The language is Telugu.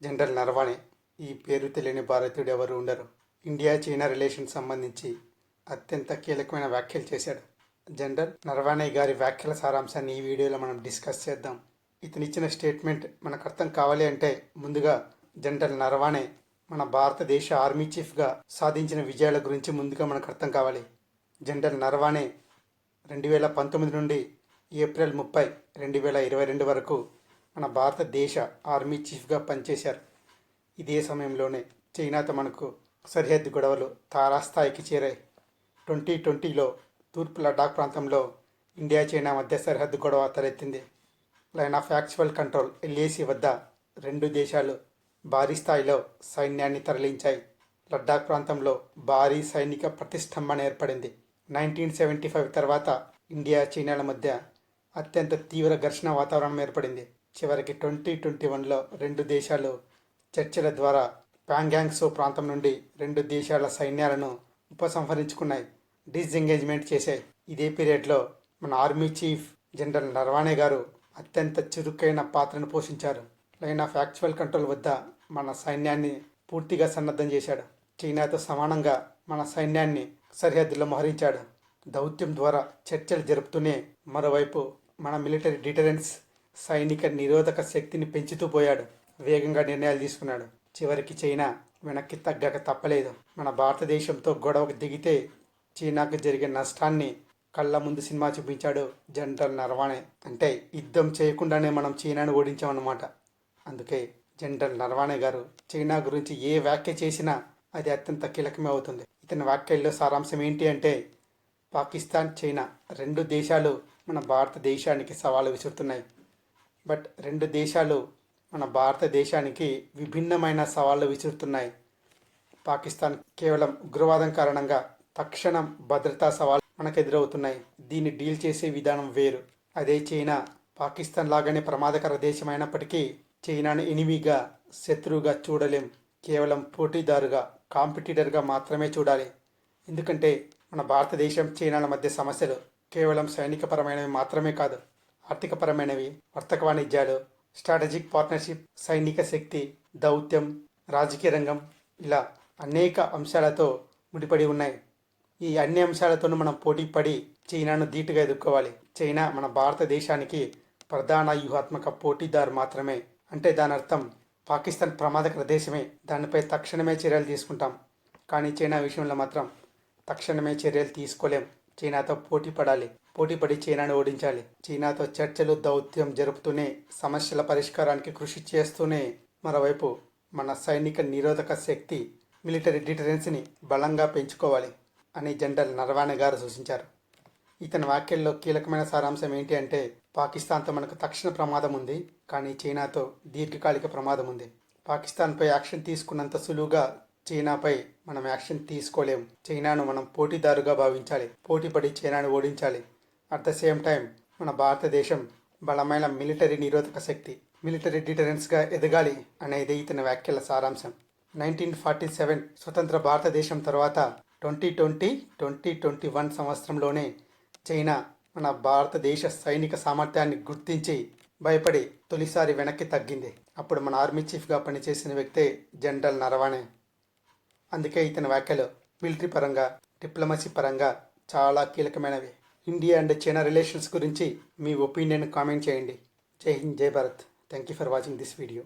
జనరల్ నరవాణే. ఈ పేరు తెలియని భారతీయుడు ఎవరు ఉండరు. ఇండియా చైనా రిలేషన్ సంబంధించి అత్యంత కీలకమైన వ్యాఖ్యలు చేశాడు. జనరల్ నరవాణే గారి వ్యాఖ్యల సారాంశాన్ని ఈ వీడియోలో మనం డిస్కస్ చేద్దాం. ఇతను ఇచ్చిన స్టేట్మెంట్ మనకు అర్థం కావాలి అంటే ముందుగా జనరల్ నరవాణే మన భారతదేశ ఆర్మీ చీఫ్గా సాధించిన విజయాల గురించి ముందుగా మనకు అర్థం కావాలి. జనరల్ నరవాణే 2019 నుండి ఏప్రిల్ 30, 2022 వరకు మన భారతదేశ ఆర్మీ చీఫ్గా పనిచేశారు. ఇదే సమయంలోనే చైనాతో మనకు సరిహద్దు గొడవలు తారాస్థాయికి చేరాయి. 2020లో తూర్పు లడాక్ ప్రాంతంలో ఇండియా చైనా మధ్య సరిహద్దు గొడవ తలెత్తింది. Line of actual control LAC వద్ద రెండు దేశాలు భారీ స్థాయిలో సైన్యాన్ని తరలించాయి. లడాక్ ప్రాంతంలో భారీ సైనిక ప్రతిష్టంభన ఏర్పడింది. 1975 తర్వాత ఇండియా చైనాల మధ్య అత్యంత తీవ్ర ఘర్షణ వాతావరణం ఏర్పడింది. చివరికి 2021లో రెండు దేశాలు చర్చల ద్వారా ప్యాంగ్యాంగ్సో ప్రాంతం నుండి రెండు దేశాల సైన్యాలను ఉపసంహరించుకున్నాయి, డిస్ఎంగేజ్మెంట్ చేశాయి. ఇదే పీరియడ్లో మన ఆర్మీ చీఫ్ జనరల్ నరవాణే గారు అత్యంత చురుకైన పాత్రను పోషించారు. లైన్ ఆఫ్ యాక్చువల్ కంట్రోల్ వద్ద మన సైన్యాన్ని పూర్తిగా సన్నద్ధం చేశాడు. చైనాతో సమానంగా మన సైన్యాన్ని సరిహద్దులో మోహరించాడు. దౌత్యం ద్వారా చర్చలు జరుపుతూనే మరోవైపు మన మిలిటరీ డిటరెన్స్ సైనిక నిరోధక శక్తిని పెంచుతూ పోయాడు. వేగంగా నిర్ణయాలు తీసుకున్నాడు. చివరికి చైనా వెనక్కి తగ్గక తప్పలేదు. మన భారతదేశంతో గొడవకు దిగితే చైనాకు జరిగే నష్టాన్ని కళ్ళ ముందు సినిమా చూపించాడు జనరల్ నరవాణే. అంటే యుద్ధం చేయకుండానే మనం చైనాను ఓడించామన్నమాట. అందుకే జనరల్ నరవాణే గారు చైనా గురించి ఏ వ్యాఖ్య చేసినా అది అత్యంత కీలకమే అవుతుంది. ఇతని వ్యాఖ్యల్లో సారాంశం ఏంటి అంటే, పాకిస్తాన్ చైనా రెండు దేశాలు మన భారతదేశానికి సవాలు విసురుతున్నాయి. బట్ రెండు దేశాలు మన భారతదేశానికి విభిన్నమైన సవాళ్ళు విసురుతున్నాయి. పాకిస్తాన్ కేవలం ఉగ్రవాదం కారణంగా తక్షణం భద్రతా సవాళ్ళు మనకు ఎదురవుతున్నాయి. దీన్ని డీల్ చేసే విధానం వేరు. అదే చైనా పాకిస్తాన్ లాగానే ప్రమాదకర దేశం అయినప్పటికీ చైనాను ఎనిమిగా శత్రువుగా చూడలేం. కేవలం పోటీదారుగా కాంపిటీటర్గా మాత్రమే చూడాలి. ఎందుకంటే మన భారతదేశం చైనాల మధ్య సమస్యలు కేవలం సైనికపరమైనవి మాత్రమే కాదు, ఆర్థికపరమైనవి, వర్తక వాణిజ్యాలు, స్ట్రాటజిక్ పార్ట్నర్షిప్, సైనిక శక్తి, దౌత్యం, రాజకీయ రంగం, ఇలా అనేక అంశాలతో ముడిపడి ఉన్నాయి. ఈ అన్ని అంశాలతోనూ మనం పోటీ పడి చైనాను ధీటుగా ఎదుర్కోవాలి. చైనా మన భారతదేశానికి ప్రధాన వ్యూహాత్మక పోటీదారు మాత్రమే. అంటే దాని అర్థం పాకిస్తాన్ ప్రమాదకర దేశమే, దానిపై తక్షణమే చర్యలు తీసుకుంటాం. కానీ చైనా విషయంలో మాత్రం తక్షణమే చర్యలు తీసుకోలేం. చైనాతో పోటీ పడాలి, పోటీపడి చైనాను ఓడించాలి. చైనాతో చర్చలు, దౌత్యం జరుపుతూనే, సమస్యల పరిష్కారానికి కృషి చేస్తూనే మరోవైపు మన సైనిక నిరోధక శక్తి, మిలిటరీ డిటరెన్స్ని బలంగా పెంచుకోవాలి అని జనరల్ నరవాణే గారు సూచించారు. ఇతని వ్యాఖ్యల్లో కీలకమైన సారాంశం ఏంటి అంటే, పాకిస్తాన్తో మనకు తక్షణ ప్రమాదం ఉంది, కానీ చైనాతో దీర్ఘకాలిక ప్రమాదం ఉంది. పాకిస్తాన్పై యాక్షన్ తీసుకున్నంత సులువుగా చైనాపై మనం యాక్షన్ తీసుకోలేం. చైనాను మనం పోటీదారుగా భావించాలి, పోటీపడి చైనాను ఓడించాలి. అట్ ద సేమ్ టైం మన భారతదేశం బలమైన మిలిటరీ నిరోధక శక్తి, మిలిటరీ డిటరెన్స్గా ఎదగాలి అనేది ఇతని వ్యాఖ్యల సారాంశం. 1947 స్వతంత్ర భారతదేశం తర్వాత 2021 సంవత్సరంలోనే చైనా మన భారతదేశ సైనిక సామర్థ్యాన్ని గుర్తించి భయపడి తొలిసారి వెనక్కి తగ్గింది. అప్పుడు మన ఆర్మీ చీఫ్గా పనిచేసిన వ్యక్తే జనరల్ నరవాణే. అందుకే ఇతని వ్యాఖ్యలు మిలిటరీ పరంగా, డిప్లొమసీ పరంగా చాలా కీలకమైనవి. ఇండియా అండ్ చైనా రిలేషన్స్ గురించి మీ ఒపీనియన్ కామెంట్ చేయండి. జై హింద్, జై Bharat. Thank you for watching this video.